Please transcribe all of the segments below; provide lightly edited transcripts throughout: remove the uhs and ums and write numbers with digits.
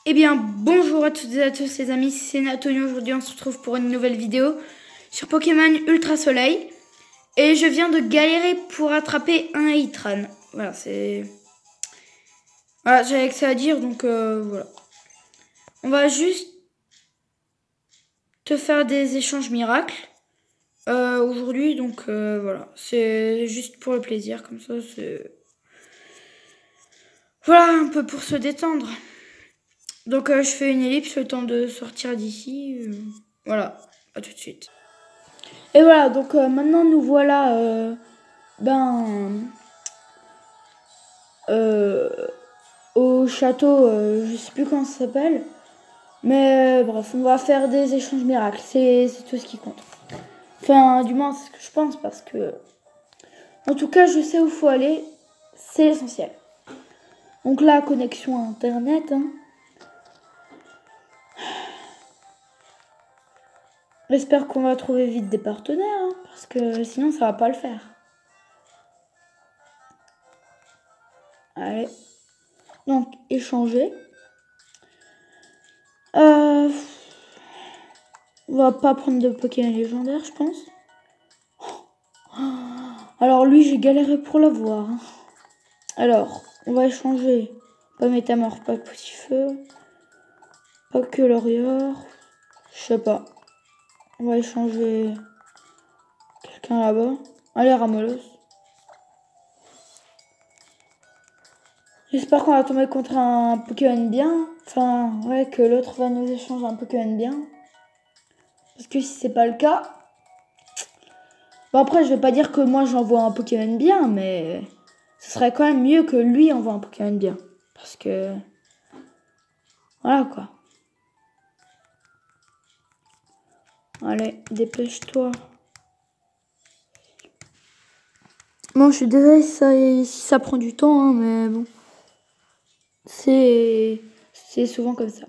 Eh bien, bonjour à toutes et à tous les amis, c'est Nathalie. Aujourd'hui on se retrouve pour une nouvelle vidéo sur Pokémon Ultra Soleil. Et je viens de galérer pour attraper un Heatran. Voilà, c'est... Voilà, j'avais que ça à dire, donc voilà. On va juste te faire des échanges miracles aujourd'hui, donc voilà. C'est juste pour le plaisir, comme ça, c'est... Voilà, un peu pour se détendre. Donc je fais une ellipse le temps de sortir d'ici. Voilà, à tout de suite. Et voilà, donc maintenant nous voilà au château, je sais plus comment ça s'appelle. Mais bref, on va faire des échanges miracles, c'est tout ce qui compte. Enfin, du moins, c'est ce que je pense parce que... En tout cas, je sais où il faut aller, c'est l'essentiel. Donc là, connexion à Internet. Hein. J'espère qu'on va trouver vite des partenaires, hein, parce que sinon ça va pas le faire. Allez. Donc, échanger. On va pas prendre de Pokémon légendaire, je pense. Alors lui, j'ai galéré pour l'avoir. Hein. Alors, on va échanger. Pas Métamorphe, pas Petit Feu. Pas que Lorior. Je sais pas. On va échanger quelqu'un là-bas. Allez, Ramolos. J'espère qu'on va tomber contre un Pokémon bien. Enfin, ouais, que l'autre va nous échanger un Pokémon bien. Parce que si c'est pas le cas... Bon, après, je vais pas dire que moi j'envoie un Pokémon bien, mais... Ce serait quand même mieux que lui envoie un Pokémon bien. Parce que... Voilà, quoi. Allez, dépêche-toi. Bon, je suis désolée si ça prend du temps, hein, mais bon. C'est souvent comme ça.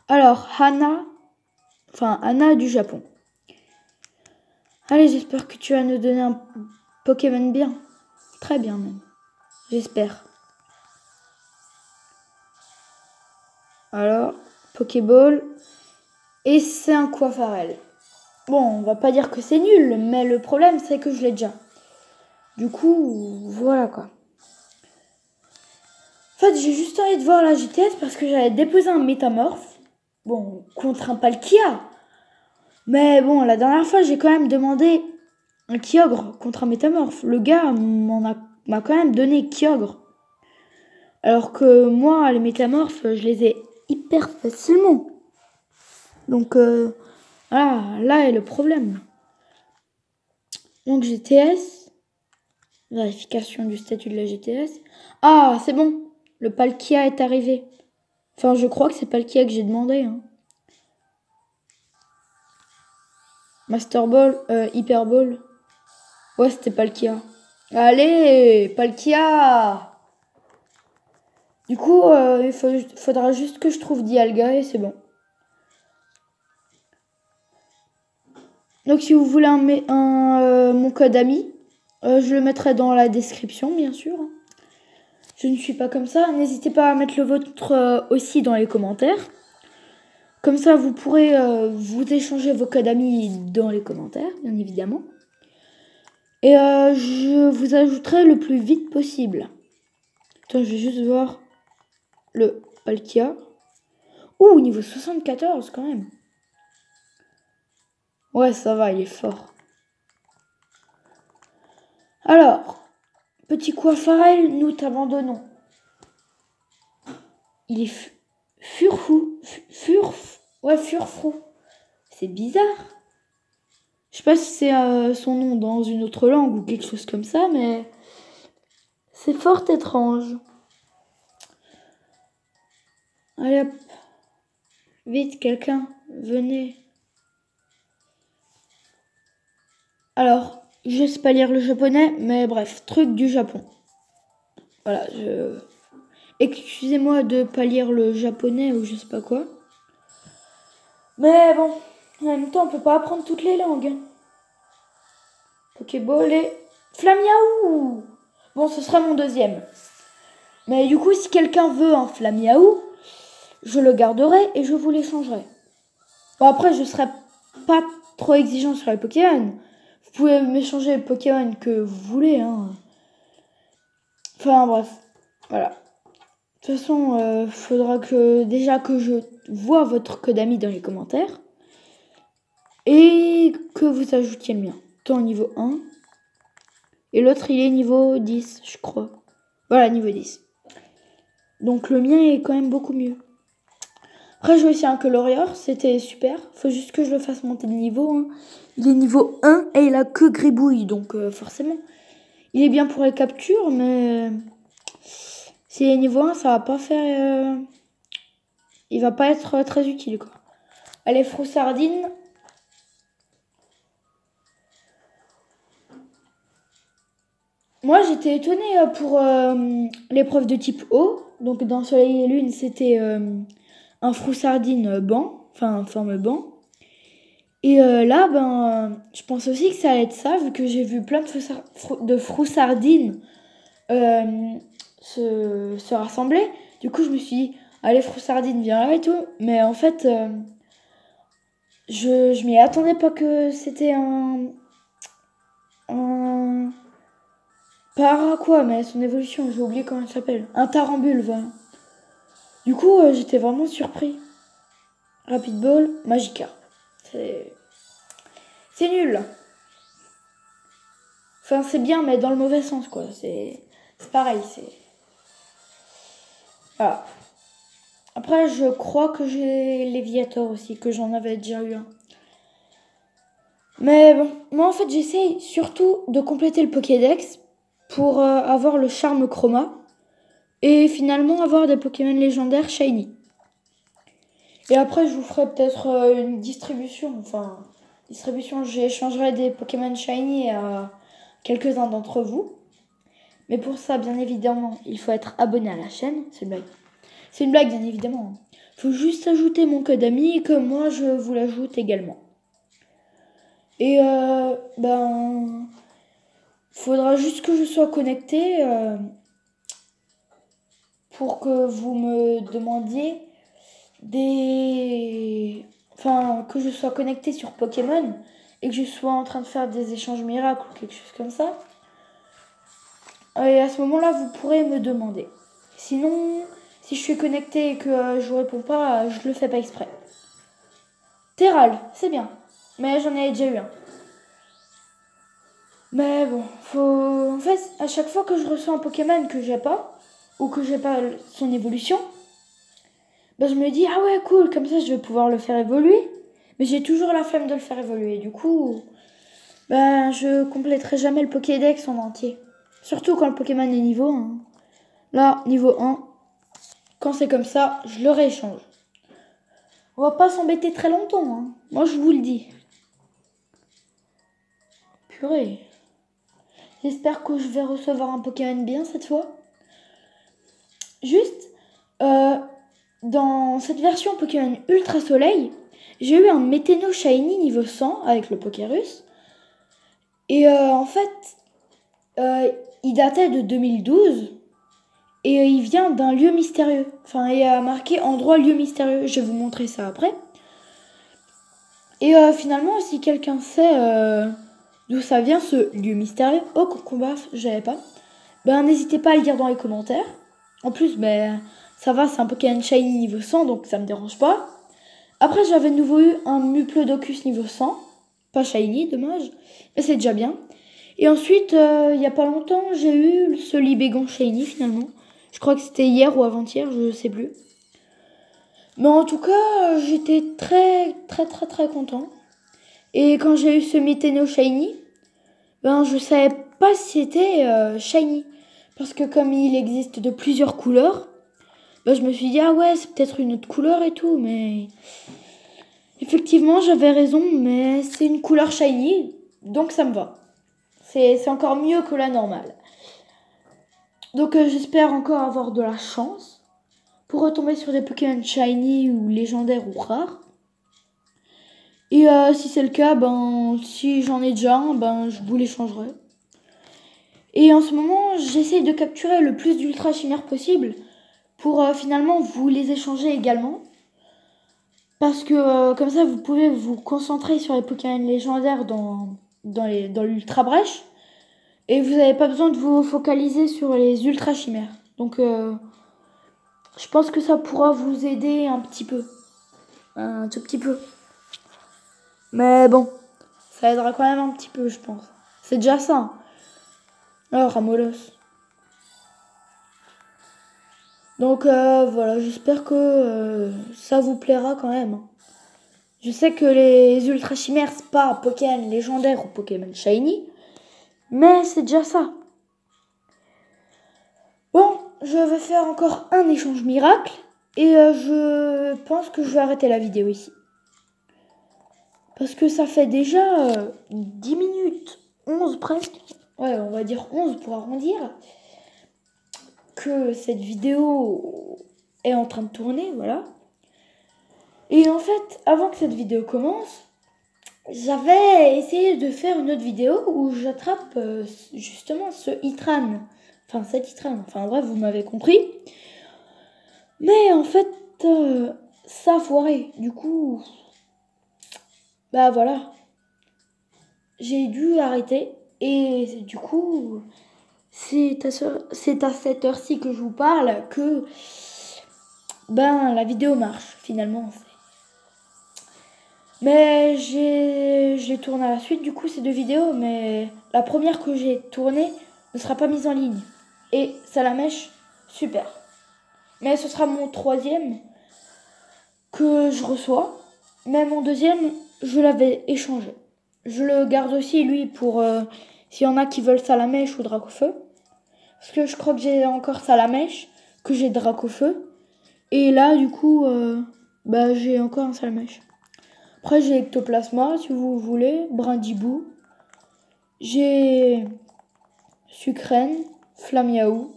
Alors, Hana. Enfin, Anna du Japon. Allez, j'espère que tu vas nous donner un Pokémon bien. Très bien, même. J'espère. Alors, Pokéball. Et c'est un Quafarel. Bon, on va pas dire que c'est nul, mais le problème, c'est que je l'ai déjà. Du coup, voilà quoi. En fait, j'ai juste envie de voir la GTS parce que j'avais déposé un métamorphe. Bon, contre un Palkia. Mais bon, la dernière fois, j'ai quand même demandé un Kyogre contre un métamorphe. Le gars m'a quand même donné Kyogre. Alors que moi, les métamorphes, je les ai hyper facilement. Donc, voilà, là est le problème. Donc, GTS. Vérification du statut de la GTS. Ah, c'est bon. Le Palkia est arrivé. Enfin, je crois que c'est Palkia que j'ai demandé. Hein. Master Ball, Hyper Ball. Ouais, c'était Palkia. Allez, Palkia! Du coup, il faudra juste que je trouve Dialga et c'est bon. Donc, si vous voulez mon code ami, je le mettrai dans la description, bien sûr. Je ne suis pas comme ça. N'hésitez pas à mettre le vôtre aussi dans les commentaires. Comme ça, vous pourrez vous échanger vos codes amis dans les commentaires, bien évidemment. Et je vous ajouterai le plus vite possible. Attends, je vais juste voir le Palkia. Ouh, niveau 74 quand même. Ouais, ça va, il est fort. Alors, petit Quafarel, nous t'abandonnons. Il est furfou. Ouais, furfrou. C'est bizarre. Je sais pas si c'est son nom dans une autre langue ou quelque chose comme ça, mais c'est fort étrange. Allez hop. Vite, quelqu'un, venez. Alors, je sais pas lire le japonais, mais bref, truc du Japon. Voilà, excusez-moi de pas lire le japonais ou je sais pas quoi. Mais bon, en même temps, on peut pas apprendre toutes les langues. Hein. Pokéball et Flamiaou. Bon, ce sera mon deuxième. Mais du coup, si quelqu'un veut un Flamiaou, je le garderai et je vous l'échangerai. Bon, après, je serai pas trop exigeant sur les Pokémon. Vous pouvez m'échanger les Pokémon que vous voulez, hein. Enfin, bref. Voilà. De toute façon, faudra que déjà que je vois votre code ami dans les commentaires. Et que vous ajoutiez le mien. Toi, niveau 1. Et l'autre, il est niveau 10, je crois. Voilà, niveau 10. Donc, le mien est quand même beaucoup mieux. Après, j'ai aussi un Colorior, c'était super. Faut juste que je le fasse monter de niveau, hein. Il est niveau 1 et il a que Gribouille, donc forcément. Il est bien pour les captures, mais s'il est niveau 1, ça va pas faire... il va pas être très utile, quoi. Allez, Froussardine. Moi, j'étais étonnée pour l'épreuve de type eau. Donc, dans Soleil et Lune, c'était un Froussardine banc, enfin, forme banc. Et là, je pense aussi que ça allait être ça, vu que j'ai vu plein de Froussardines se rassembler. Du coup, je me suis dit, allez, Froussardine, viens là et tout. Mais en fait, je m'y attendais pas que c'était un... Pas quoi, mais son évolution, j'ai oublié comment elle s'appelle. Un Tarambule, voilà. Du coup, j'étais vraiment surpris. Rapid Ball, Magikarp. C'est nul. Enfin, c'est bien, mais dans le mauvais sens, quoi. C'est pareil, c'est... Voilà. Après, je crois que j'ai Léviator aussi, que j'en avais déjà eu un. Mais bon, moi, en fait, j'essaye surtout de compléter le Pokédex pour avoir le charme chroma et finalement avoir des Pokémon légendaires shiny. Et après, je vous ferai peut-être une distribution. Enfin, j'échangerai des Pokémon shiny à quelques-uns d'entre vous. Mais pour ça, bien évidemment, il faut être abonné à la chaîne. C'est une blague. C'est une blague, bien évidemment. Il faut juste ajouter mon code ami et que moi, je vous l'ajoute également. Et faudra juste que je sois connecté pour que vous me demandiez que je sois connecté sur Pokémon et que je sois en train de faire des échanges miracles ou quelque chose comme ça. Et à ce moment-là, vous pourrez me demander. Sinon, si je suis connecté et que je vous réponds pas, je le fais pas exprès. Terral, c'est bien. Mais j'en ai déjà eu un. Mais bon, en fait, à chaque fois que je reçois un Pokémon que j'ai pas, ou que j'ai pas son évolution, je me dis, ah ouais, cool, comme ça je vais pouvoir le faire évoluer. Mais j'ai toujours la flemme de le faire évoluer. Du coup, je compléterai jamais le Pokédex en entier. Surtout quand le Pokémon est niveau 1. Là, niveau 1, quand c'est comme ça, je le rééchange. On va pas s'embêter très longtemps, hein. Moi, je vous le dis. Purée. J'espère que je vais recevoir un Pokémon bien cette fois. Juste, dans cette version Pokémon Ultra Soleil, j'ai eu un Météno Shiny niveau 100 avec le Pokérus. Et en fait, il datait de 2012. Et il vient d'un lieu mystérieux. Enfin, il y a marqué endroit lieu mystérieux. Je vais vous montrer ça après. Et finalement, si quelqu'un sait d'où ça vient ce lieu mystérieux, oh combat, j'avais pas. N'hésitez pas à le dire dans les commentaires. En plus, ça va, c'est un Pokémon Shiny niveau 100, donc ça me dérange pas. Après, j'avais de nouveau eu un Muplodocus niveau 100. Pas Shiny, dommage. Mais c'est déjà bien. Et ensuite, il y a pas longtemps, j'ai eu ce Libégon Shiny finalement. Je crois que c'était hier ou avant-hier, je sais plus. Mais en tout cas, j'étais très content. Et quand j'ai eu ce Météno Shiny, je savais pas si c'était Shiny. Parce que comme il existe de plusieurs couleurs, je me suis dit, ah ouais, c'est peut-être une autre couleur et tout. Mais effectivement, j'avais raison, mais c'est une couleur Shiny, donc ça me va. C'est encore mieux que la normale. Donc j'espère encore avoir de la chance pour retomber sur des Pokémon Shiny ou légendaires ou rares. Et si c'est le cas, si j'en ai déjà un, je vous l'échangerai. Et en ce moment, j'essaye de capturer le plus d'Ultra Chimères possible pour finalement vous les échanger également. Parce que comme ça, vous pouvez vous concentrer sur les Pokémon légendaires dans l'Ultra Brèche. Et vous n'avez pas besoin de vous focaliser sur les Ultra Chimères. Donc, je pense que ça pourra vous aider un petit peu. Un tout petit peu. Mais bon, ça aidera quand même un petit peu, je pense. C'est déjà ça. Hein. Alors, Ramolos. Donc voilà, j'espère que ça vous plaira quand même. Je sais que les Ultra Chimères, c'est pas Pokémon légendaire ou Pokémon Shiny, mais c'est déjà ça. Bon, je vais faire encore un échange miracle et je pense que je vais arrêter la vidéo ici. Parce que ça fait déjà 10 minutes, 11 presque. Ouais, on va dire 11 pour arrondir. Que cette vidéo est en train de tourner, voilà. Et en fait, avant que cette vidéo commence, j'avais essayé de faire une autre vidéo où j'attrape justement ce Hitran. Enfin, cet Hitran. Enfin, bref, vous m'avez compris. Mais en fait, ça a foiré. Du coup, bah voilà. J'ai dû arrêter. Et du coup, c'est à cette heure-ci que je vous parle que la vidéo marche finalement. Mais j'ai tourné à la suite du coup ces deux vidéos, mais la première que j'ai tournée ne sera pas mise en ligne. Et Salamèche, super. Mais ce sera mon troisième que je reçois. Mais mon deuxième, je l'avais échangé. Je le garde aussi lui pour s'il y en a qui veulent Salamèche ou Dracofeu. Parce que je crois que j'ai encore Salamèche, que j'ai Dracofeu. Et là du coup, j'ai encore un Salamèche. Après, j'ai Ectoplasma, si vous voulez, Brindibou. J'ai Sucrène, Flamiaou.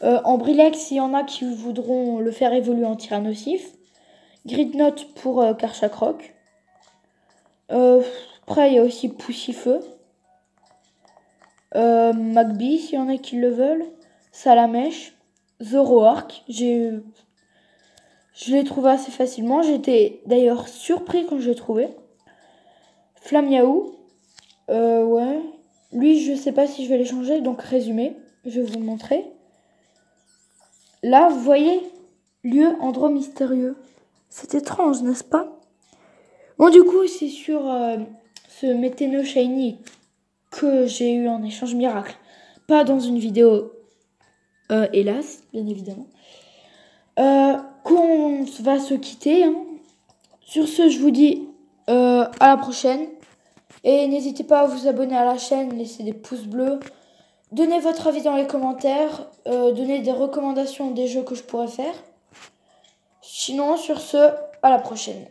Ambrilex, s'il y en a qui voudront le faire évoluer en Tyrannosif. Gridnote pour Karchakroc. Après, il y a aussi Poussifeu. Magby, s'il y en a qui le veulent. Salamèche. Zoroark. Je l'ai trouvé assez facilement. J'étais d'ailleurs surpris quand je l'ai trouvé. Flamiaou. Ouais. Lui, je sais pas si je vais l'échanger. Donc, résumé. Je vais vous montrer. Là, vous voyez, lieu, endroit mystérieux. C'est étrange, n'est-ce pas? Bon, du coup, c'est sur ce Météno Shiny que j'ai eu en échange miracle. Pas dans une vidéo, hélas, bien évidemment. Qu'on va se quitter. Hein. Sur ce, je vous dis à la prochaine. Et n'hésitez pas à vous abonner à la chaîne, laisser des pouces bleus. Donnez votre avis dans les commentaires. Donnez des recommandations des jeux que je pourrais faire. Sinon, sur ce, à la prochaine.